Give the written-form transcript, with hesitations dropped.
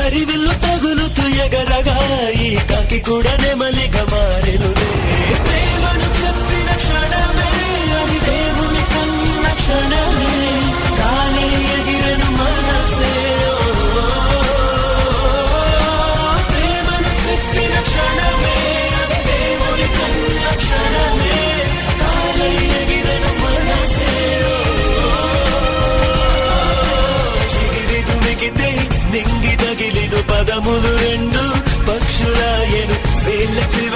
హరివిల్లు తగులుతూ ఎగరగా ఈ కాకి కూడా నెమలిగా మారెనులే. ప్రేమను చెప్పిన క్షణమే అది దేవుని కన్న క్షణమే, కానీ ఎగిరను మనసే. ప్రేమను చెప్పిన క్షణమే అది దేవుని కన్న క్షణమే, కానీ ఎగిరను మనసే. నింగి తగిలిను పదములు రెండు పక్షులాయను వేళ్ళ చివ